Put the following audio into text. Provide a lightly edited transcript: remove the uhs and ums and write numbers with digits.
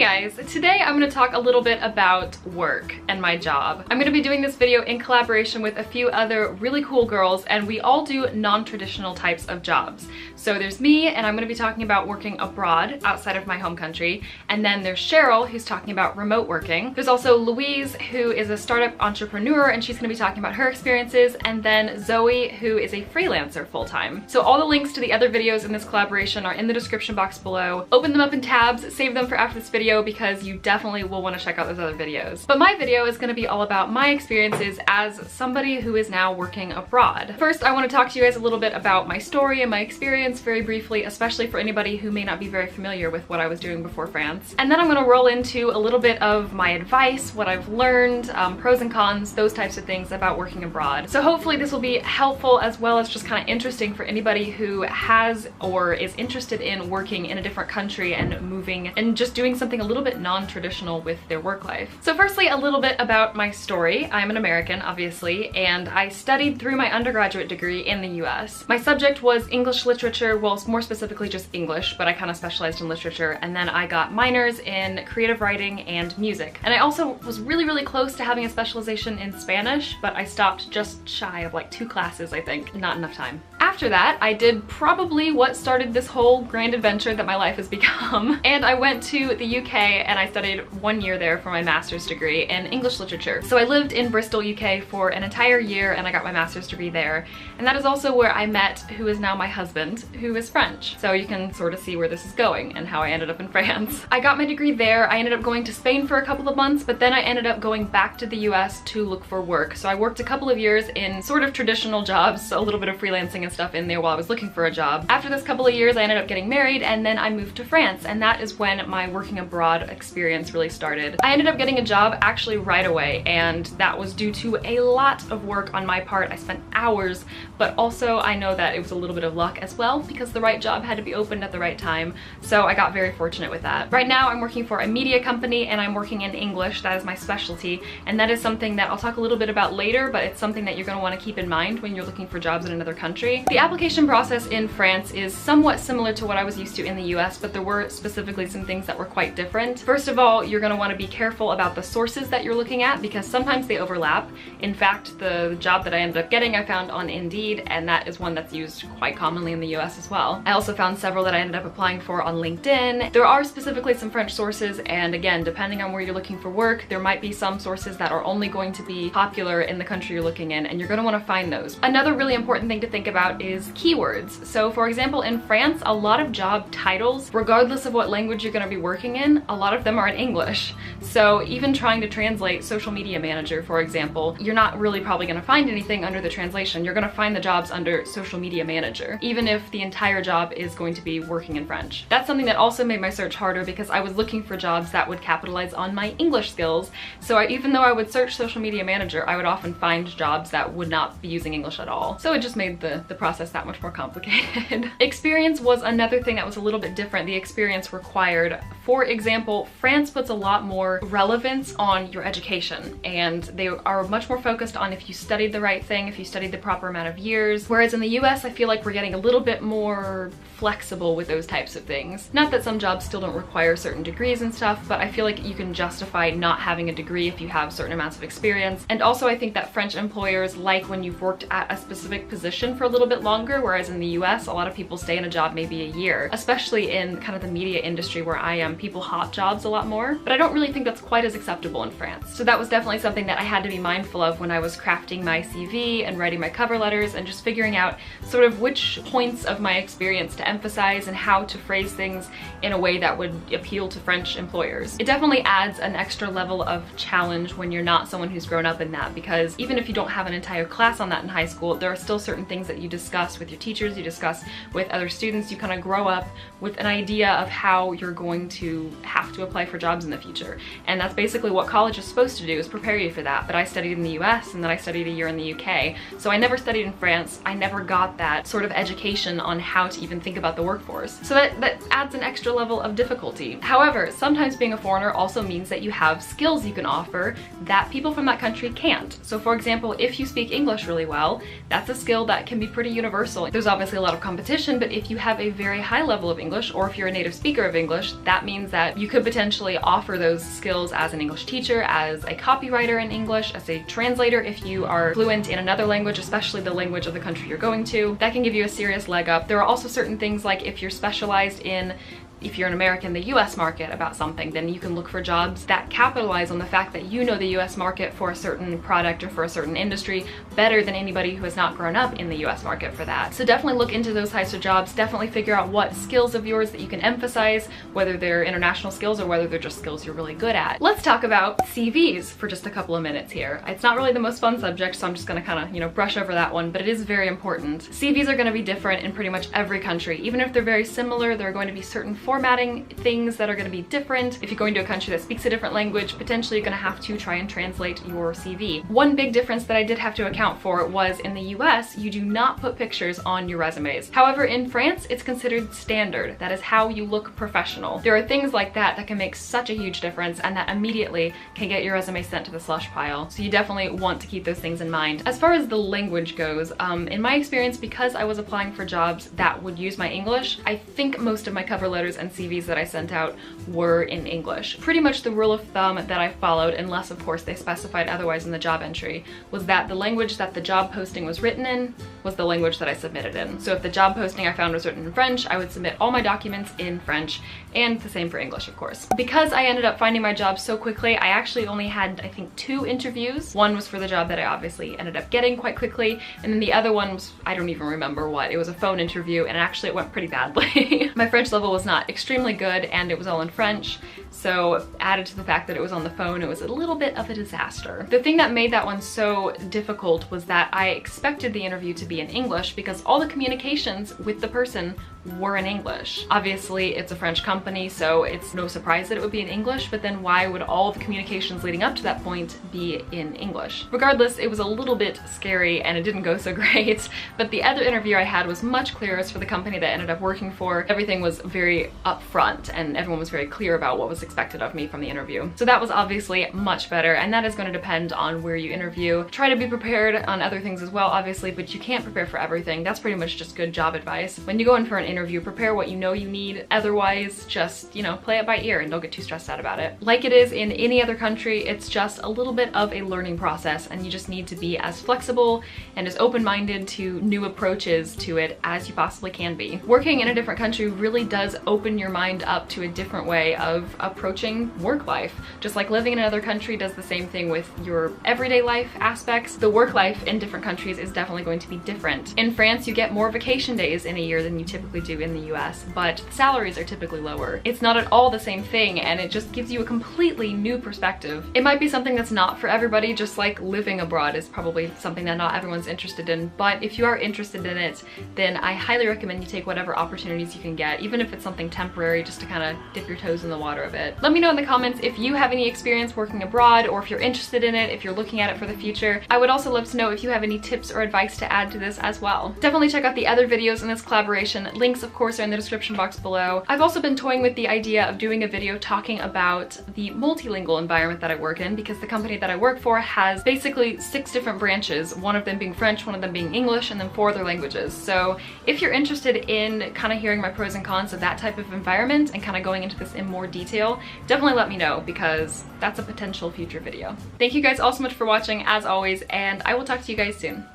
guys, today I'm going to talk a little bit about work and my job. I'm going to be doing this video in collaboration with a few other really cool girls, and we all do non-traditional types of jobs. So there's me, and I'm going to be talking about working abroad outside of my home country, and then there's Cheryl, who's talking about remote working. There's also Louise, who is a startup entrepreneur, and she's going to be talking about her experiences, and then Zoe, who is a freelancer full-time. So all the links to the other videos in this collaboration are in the description box below. Open them up in tabs, save them for after this video because you definitely will want to check out those other videos. But my video is going to be all about my experiences as somebody who is now working abroad. First, I want to talk to you guys a little bit about my story and my experience very briefly, especially for anybody who may not be very familiar with what I was doing before France. And then I'm going to roll into a little bit of my advice, what I've learned, pros and cons, those types of things about working abroad. So hopefully this will be helpful as well as just kind of interesting for anybody who has or is interested in working in a different country and moving and just doing something a little bit non-traditional with their work life. So firstly, a little bit about my story. I'm an American, obviously, and I studied through my undergraduate degree in the US. My subject was English literature, well, more specifically just English, but I kind of specialized in literature, and then I got minors in creative writing and music. And I also was really close to having a specialization in Spanish, but I stopped just shy of like 2 classes, I think. Not enough time. After that, I did probably what started this whole grand adventure that my life has become, and I went to the UK and I studied 1 year there for my master's degree in English literature. So I lived in Bristol, UK for an entire year, and I got my master's degree there. And that is also where I met who is now my husband, who is French. So you can sort of see where this is going and how I ended up in France. I got my degree there. I ended up going to Spain for a couple of months, but then I ended up going back to the US to look for work. So I worked a couple of years in sort of traditional jobs, a little bit of freelancing and stuff in there while I was looking for a job. After this couple of years, I ended up getting married, and then I moved to France, and that is when my working abroad experience really started. I ended up getting a job actually right away, and that was due to a lot of work on my part. I spent hours, but also I know that it was a little bit of luck as well because the right job had to be opened at the right time, so I got very fortunate with that. Right now I'm working for a media company, and I'm working in English. That is my specialty, and that is something that I'll talk a little bit about later, but it's something that you're going to want to keep in mind when you're looking for jobs in another country. The application process in France is somewhat similar to what I was used to in the US, but there were specifically some things that were quite different. First of all, you're going to want to be careful about the sources that you're looking at because sometimes they overlap. In fact, the job that I ended up getting I found on Indeed, and that is one that's used quite commonly in the US as well. I also found several that I ended up applying for on LinkedIn. There are specifically some French sources, and again, depending on where you're looking for work, there might be some sources that are only going to be popular in the country you're looking in, and you're going to want to find those. Another really important thing to think about is keywords. So for example, in France, a lot of job titles, regardless of what language you're going to be working in, a lot of them are in English. So even trying to translate social media manager, for example, you're not really probably going to find anything under the translation. You're going to find the jobs under social media manager, even if the entire job is going to be working in French. That's something that also made my search harder because I was looking for jobs that would capitalize on my English skills. So even though I would search social media manager, I would often find jobs that would not be using English at all. So it just made the process that much more complicated. Experience was another thing that was a little bit different. The experience required. For example, France puts a lot more relevance on your education, and they are much more focused on if you studied the right thing, if you studied the proper amount of years. Whereas in the US, I feel like we're getting a little bit more flexible with those types of things. Not that some jobs still don't require certain degrees and stuff, but I feel like you can justify not having a degree if you have certain amounts of experience. And also I think that French employers like when you've worked at a specific position for a little bit longer, whereas in the US, a lot of people stay in a job maybe a year, especially in kind of the media industry where I am. People hop jobs a lot more, but I don't really think that's quite as acceptable in France. So that was definitely something that I had to be mindful of when I was crafting my CV and writing my cover letters and just figuring out sort of which points of my experience to emphasize and how to phrase things in a way that would appeal to French employers. It definitely adds an extra level of challenge when you're not someone who's grown up in that, because even if you don't have an entire class on that in high school, there are still certain things that you discuss with your teachers, you discuss with other students. You kind of grow up with an idea of how you're going to have to apply for jobs in the future. And that's basically what college is supposed to do, is prepare you for that. But I studied in the US and then I studied a year in the UK. So I never studied in France. I never got that sort of education on how to even think about the workforce. So that adds an extra level of difficulty. However, sometimes being a foreigner also means that you have skills you can offer that people from that country can't. So for example, if you speak English really well, that's a skill that can be pretty pretty universal. There's obviously a lot of competition, but if you have a very high level of English, or if you're a native speaker of English, that means that you could potentially offer those skills as an English teacher, as a copywriter in English, as a translator if you are fluent in another language, especially the language of the country you're going to. That can give you a serious leg up. There are also certain things like if you're specialized in, if you're an American, the US market about something, then you can look for jobs that capitalize on the fact that you know the US market for a certain product or for a certain industry better than anybody who has not grown up in the US market for that. So definitely look into those types of jobs. Definitely figure out what skills of yours that you can emphasize, whether they're international skills or whether they're just skills you're really good at. Let's talk about CVs for just a couple of minutes here. It's not really the most fun subject, so I'm just gonna kind of, brush over that one, but it is very important. CVs are gonna be different in pretty much every country. Even if they're very similar, there are going to be certain formatting things that are going to be different. If you're going to a country that speaks a different language, potentially you're going to have to try and translate your CV. One big difference that I did have to account for was in the US, you do not put pictures on your resumes. However, in France, it's considered standard. That is how you look professional. There are things like that that can make such a huge difference and that immediately can get your resume sent to the slush pile. So you definitely want to keep those things in mind. As far as the language goes, in my experience, because I was applying for jobs that would use my English, I think most of my cover letters and CVs that I sent out were in English. Pretty much the rule of thumb that I followed, unless of course they specified otherwise in the job entry, was that the language that the job posting was written in was the language that I submitted in. So if the job posting I found was written in French, I would submit all my documents in French, and the same for English, of course. Because I ended up finding my job so quickly, I actually only had, I think, 2 interviews. One was for the job that I obviously ended up getting quite quickly, and then the other one was, I don't even remember what. It was a phone interview, and actually it went pretty badly. My French level was not extremely good, and it was all in French, so added to the fact that it was on the phone, it was a little bit of a disaster. The thing that made that one so difficult was that I expected the interview to be in English because all the communications with the person were in English. Obviously, it's a French company, so it's no surprise that it would be in English, but then why would all of the communications leading up to that point be in English? Regardless, it was a little bit scary and it didn't go so great, but the other interview I had was much clearer. As for the company that I ended up working for, everything was very upfront and everyone was very clear about what was expected of me from the interview. So that was obviously much better, and that is going to depend on where you interview. Try to be prepared on other things as well, obviously, but you can't prepare for everything. That's pretty much just good job advice. When you go in for an interview, prepare what you know you need. Otherwise, just, play it by ear and don't get too stressed out about it. Like it is in any other country, it's just a little bit of a learning process, and you just need to be as flexible and as open-minded to new approaches to it as you possibly can be. Working in a different country really does open your mind up to a different way of approaching work life. Just like living in another country does the same thing with your everyday life aspects, the work life in different countries is definitely going to be different. In France, you get more vacation days in a year than you typically do in the US, but salaries are typically lower. It's not at all the same thing, and it just gives you a completely new perspective. It might be something that's not for everybody, just like living abroad is probably something that not everyone's interested in, but if you are interested in it, then I highly recommend you take whatever opportunities you can get, even if it's something temporary, just to kind of dip your toes in the water a bit. Let me know in the comments if you have any experience working abroad, or if you're interested in it, if you're looking at it for the future. I would also love to know if you have any tips or advice to add to this as well. Definitely check out the other videos in this collaboration. Links, of course, are in the description box below. I've also been toying with the idea of doing a video talking about the multilingual environment that I work in, because the company that I work for has basically 6 different branches, one of them being French, one of them being English, and then 4 other languages. So if you're interested in kind of hearing my pros and cons of that type of environment and kind of going into this in more detail, definitely let me know, because that's a potential future video. Thank you guys all so much for watching, as always, and I will talk to you guys soon.